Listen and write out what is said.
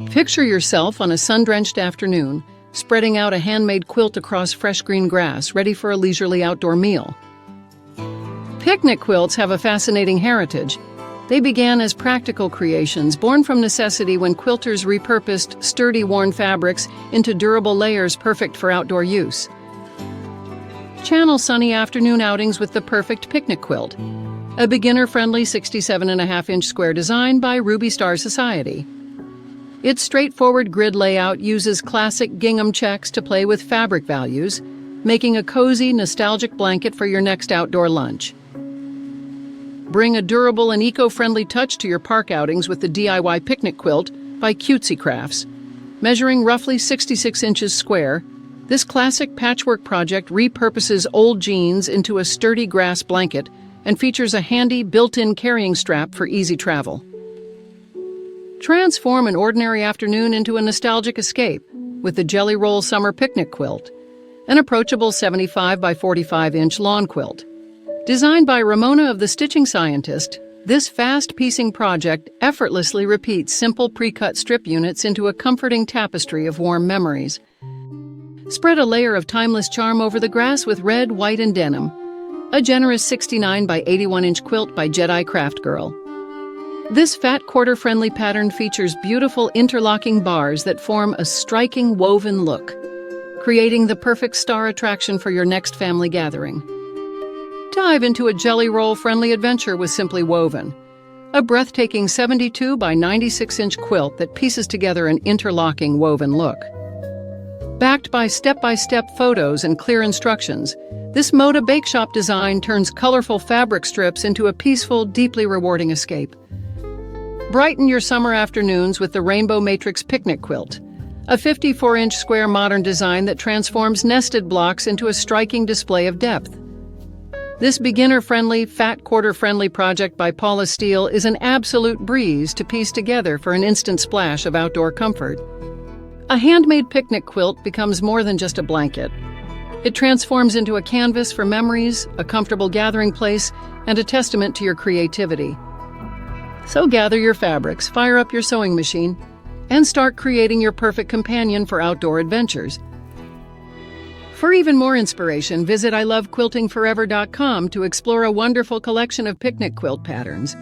Picture yourself on a sun-drenched afternoon, spreading out a handmade quilt across fresh green grass, ready for a leisurely outdoor meal. Picnic quilts have a fascinating heritage. They began as practical creations, born from necessity when quilters repurposed sturdy, worn fabrics into durable layers perfect for outdoor use. Channel sunny afternoon outings with the perfect picnic quilt, a beginner-friendly 67.5-inch square design by Ruby Star Society. Its straightforward grid layout uses classic gingham checks to play with fabric values, making a cozy, nostalgic blanket for your next outdoor lunch. Bring a durable and eco-friendly touch to your park outings with the DIY Picnic Quilt by Cutesy Crafts. Measuring roughly 66 inches square, this classic patchwork project repurposes old jeans into a sturdy grass blanket and features a handy built-in carrying strap for easy travel. Transform an ordinary afternoon into a nostalgic escape with the Jelly Roll Summer Picnic Quilt, an approachable 75 by 45-inch lawn quilt. Designed by Ramona of the Stitching Scientist, this fast-piecing project effortlessly repeats simple pre-cut strip units into a comforting tapestry of warm memories. Spread a layer of timeless charm over the grass with red, white, and denim, a generous 69 by 81-inch quilt by Jedi Craft Girl. This fat quarter-friendly pattern features beautiful interlocking bars that form a striking woven look, creating the perfect star attraction for your next family gathering. Dive into a jelly roll-friendly adventure with Simply Woven, a breathtaking 72 by 96-inch quilt that pieces together an interlocking woven look. Backed by step-by-step photos and clear instructions, this Moda Bake Shop design turns colorful fabric strips into a peaceful, deeply rewarding escape. Brighten your summer afternoons with the Rainbow Matrix Picnic Quilt, a 54-inch square modern design that transforms nested blocks into a striking display of depth. This beginner-friendly, fat quarter-friendly project by Paula Steele is an absolute breeze to piece together for an instant splash of outdoor comfort. A handmade picnic quilt becomes more than just a blanket. It transforms into a canvas for memories, a comfortable gathering place, and a testament to your creativity. So gather your fabrics, fire up your sewing machine, and start creating your perfect companion for outdoor adventures. For even more inspiration, visit ilovequiltingforever.com to explore a wonderful collection of picnic quilt patterns.